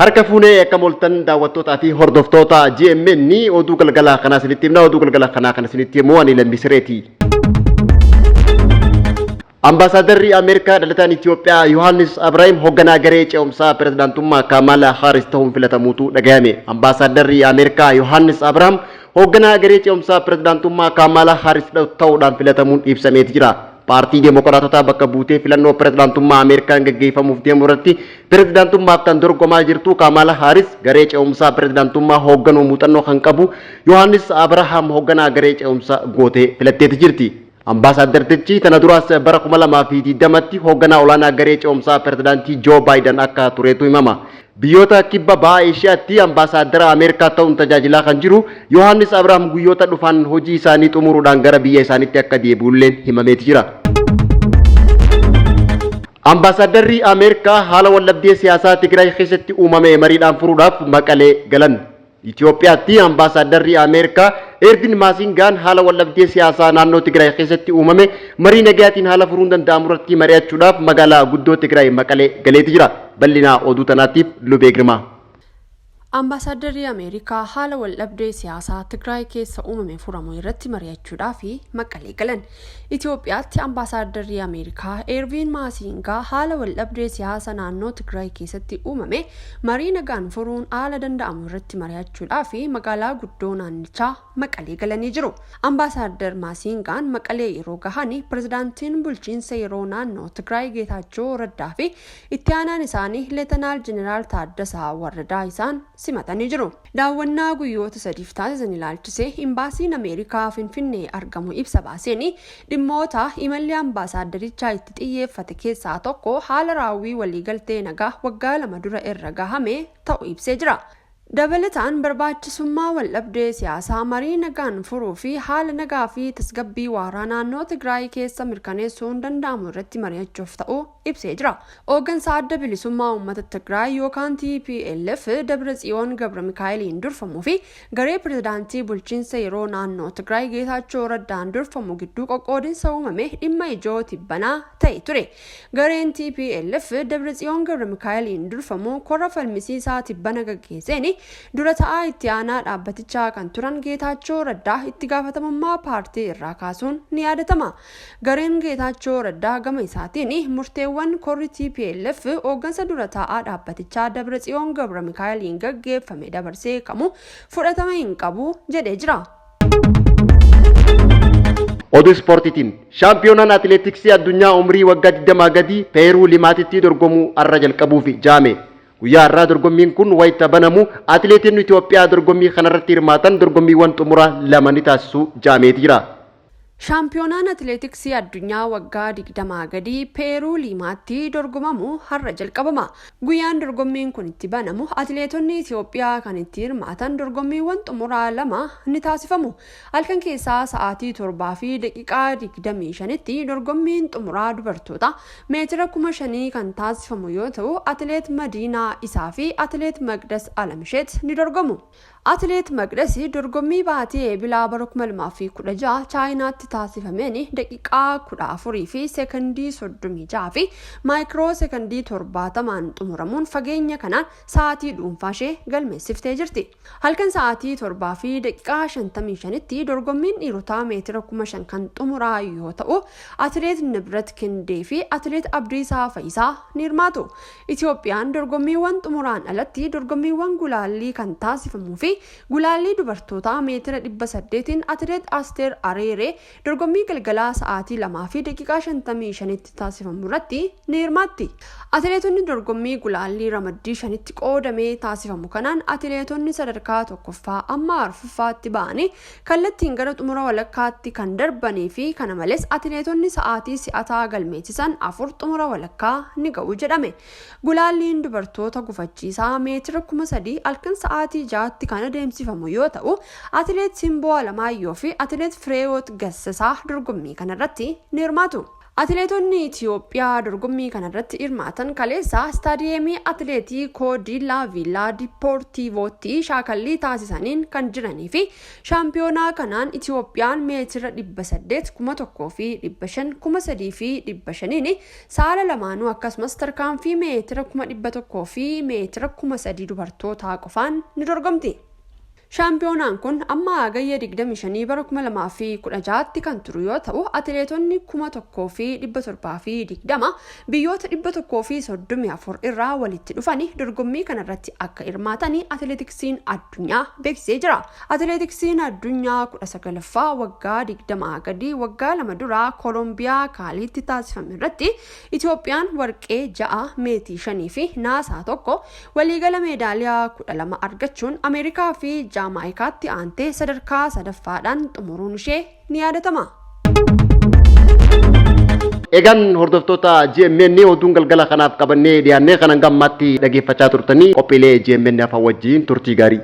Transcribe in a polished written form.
Harka fuunee akka moltan daawwattootaa fi hordoftoota GMN oduu galgala kanaa isinitti himna. Oduu galgala kanaa kana isinitti himu ani Lambiisireeti. Ambaasaaddarri Ameerikaa dhalataan Itoophiyaa Yohaannis Abrahaam hoogganaa garee ce'umsaa pirezidaantummaa Kamala Harris ta'uun filatamuutu dhagahame. Ambaasaaddarri Ameerikaa Yohaannis Abrahaam hoogganaa garee ce'umsaa pirezidaantummaa Kamala Harris ta'uudhaan filatamuun ibsameeti jira. Paartii Demookiraatotaa bakka buutee filannoo pirezidaantummaa Ameerikaan gaggeeffamuuf deemu irratti pirezidaantummaaf kan dorgomaa jirtu Kamala Harris garee ce'umsaa pirezidaantummaa hoogganuu muuxannoo kan qabu Yohaannis Abrahaam hoogganaa garee ce'umsaa gootee filatteeti jirti. Ambaasaaddartichi tana duraas bara 2020tti hoogganaa olaanaa garee ce'umsaa pirezidaantii Joe Biden akka tureetu himama. Biyyoota kibba bahaa Eeshiyaatti ambaasaadara Ameerikaa ta'uun tajaajilaa kan jiru Yohaannis Abrahaam guyyoota dhufan hojii isaanii xumuruudhaan gara biyya isaaniitti akka deebi'ulleen himameeti jira. Ambaasaaddarri Ameerikaa haala wallabdee siyaasaa Tigraay keessatti uumame mariidhaan furuudhaaf Maqalee galan. Itoophiyaatti ambaasaaddarri Ameerikaa Ervin Maasingaan haala wallabdee siyaasaa naannoo Tigraay keessatti uumame marii nagaatiin haala furuun danda'amu irratti mari'achuudhaaf magaalaa guddoo Tigraay Maqalee galeeti jira. Bal'ina oduu tanaatiif Lubee Girmaa. Ambaasaaddarri Ameerikaa haala waldhabdee siyaasaa Tigraay keessa uumame furamu irratti mari'achuudhaaf Maqalee galan. Itoophiyaatti ambaasaaddarri Ameerikaa Ervin Maasingaa haala waldhabdee siyaasa naannoo Tigraay keessatti uumame marii nagaan furuun haala danda'amu irratti mari'achuudhaaf magaalaa guddoo naannichaa Maqalee galanii jiru. Ambaasaadder Maasingaan Maqalee yeroo gahan pirezidaantiin bulchiinsa yeroo naannoo Tigraay Geetaachoo Raddaa fi itti aanaan isaanii Leetanaal Jeneraal Taaddasaa Warradaa isaan simatanii jiru. Daawwannaa guyyoota sadiif taasisan ilaalchisee imbaasiin Ameerikaa Finfinnee argamu ibsa baaseen dhimmoota imalli ambaasaaddarichaa itti xiyyeeffate keessaa tokko haala raawwii waliigaltee nagaa waggaa 2 dura irra gahame ta'uu ibsee jira. Dabalataan barbaachisummaa waldhabdee siyaasaa marii nagaan furuu fi haala nagaa fi tasgabbii waaraa naannoo Tigraay keessa mirkaneessuun danda'amu irratti mari'achuuf ta'uu ibsee jira. Hooggansa adda bilisummaa uummata Tigraay yookaan TPLF Dabratsiyoon Gabramikaa'eliin durfamuu fi garee pirezidaantii bulchiinsa yeroo naannoo Tigraay Geetaachoo Raddaan durfamu gidduu qoqqoodinsa uumame dhimma ijoo tibbanaa ta'e ture. Gareen TPLF Dabratsiyoon Gabramikaa'eliin durfamu korra falmisiisaa tibbana gaggeesseen dura ta'aa itti aanaa dhaabbatichaa kan turan Geetaachoo Raddaa itti gaafatamummaa paartii irraa kaasuun ni yaadatama. Gareen Geetaachoo Raddaa gama isaatiin murteewwan korri TPLF hooggansa dura ta'aa dhaabbatichaa Dabratsiyoon Gabramikaa'eliin gaggeeffame dabarsee kamuu fudhatama hin qabu jedhee jira. Oduu ispoortiitiin shaampiyoonaan atileetiksii addunyaa umrii waggaa 20 gadi Peeruu Limaatitti dorgomuu arra jalqabuuf jaame. Guyyaa irraa dorgommiin kun wayita banamu atileetiin Itoophiyaa dorgommii kanarratti hirmaatan dorgommiiwwan xumuraa 2 ni taasisuu jaameeti jira. Shaampiyoonaan atileetiksii addunyaa waggaa 20 gadi Peeruu Limaatti dorgomamu har'a jalqabama. Guyyaan dorgommiin kun itti banamu atileetonni Itoophiyaa kan itti hirmaatan dorgommiiwwan xumuraa 2 ni taasifamu. Halkan keessaa sa'aatii 7 fi daqiiqaa 25tti dorgommiin xumuraa dubartoota meetira 5,000 kan taasifamu yoo ta'u atileet Madiinaa Isaa fi atileet Maqdas Alamsheet ni dorgomu. Atileet Maqdas dorgommii baatee eebilaa bara 2016 Chaayinaatti taasifameen daqiiqaa 14 fi seekondii 36 fi maayikiroo seekondii 70 xumuramuun fageenya kanaan sa'aatii dhuunfaa ishee galmeessiftee jirti. Halkan sa'aatii 7 fi daqiiqaa 55tti dorgommiin dhiirotaa meetira 5,000 kan xumuraa yoo ta'u atileet Nibrat Kindee fi atileet Abdiisaa Fayisaa ni hirmaatu. Itoophiyaan dorgommiiwwan xumuraan alatti dorgommiiwwan gulaallii kan taasifamuu fi gulaallii dubartootaa meetira 800tiin atileet Asteer Areeree dorgommii galgalaa sa'aatii 2 fi daqiiqaa 55tti taasifamu irratti ni hirmaatti. Atileetonni dorgommii gulaallii ramaddii 5tti qoodamee taasifamu kanaan atileetonni sadarkaa 1ffaa amma 4ffaatti ba'anii kallattiin gara xumura walakkaatti kan darbanii fi kana malees atileetonni sa'aatii si'ataa galmeessisan 4 xumura walakkaa ni ga'u jedhame. Gulaalliin dubartoota gufachiisaa meetira 3,000 halkan sa'aatii 6tti kan adeemsifamu yoo ta'u atileet Simboo Alamaayyoo fi atileet Fireewoot Gassasaa dorgommii kanarratti ni hirmaatu. Atileetonni Itoophiyaa dorgommii kanarratti hirmaatan kaleessa istaadiyeemii atileetikoo Dilla Villa Diportiivootti shaakallii taasisaniin kan jiranii fi shaampiyoonaa kanaan Itoophiyaan meetira 800, 1000 fi 500, 3000 fi 500 saala lamaanuu akkasumas tarkaanfii meetira 1100 fi meetira 3000 dubartootaa qofaan ni dorgomti. Shaampiyoonaan kun amma hagayya 25 bara 2016tti kan turu yoo ta'u atileetonni 1000 fi 700 fi 20 biyyoota 100 fi 34 irraa walitti dhufanii dorgommii kanarratti akka hirmaatanii atileetiksiin addunyaa beeksisee jira. Atileetiksiin addunyaa 19ffaa waggaa 20 gadii waggaa 2 duraa Koolombiyaa Kaaliitti taasifame irratti Itoophiyaan warqee 6 meetii 5 fi naasaa 1 waliigala meedaaliyaa 12 argachuun Ameerikaa fi Jaamaayikaatti aantee sadarkaa sadaffaadhaan xumuruun ishee ni yaadatama. Egan hordoftoota GMN oduun galgala kanaaf qabannee dhiyaannee kanan gammaatti dhageeffachaa turtanii qophiilee GMN afaan wajjin turtii gaarii.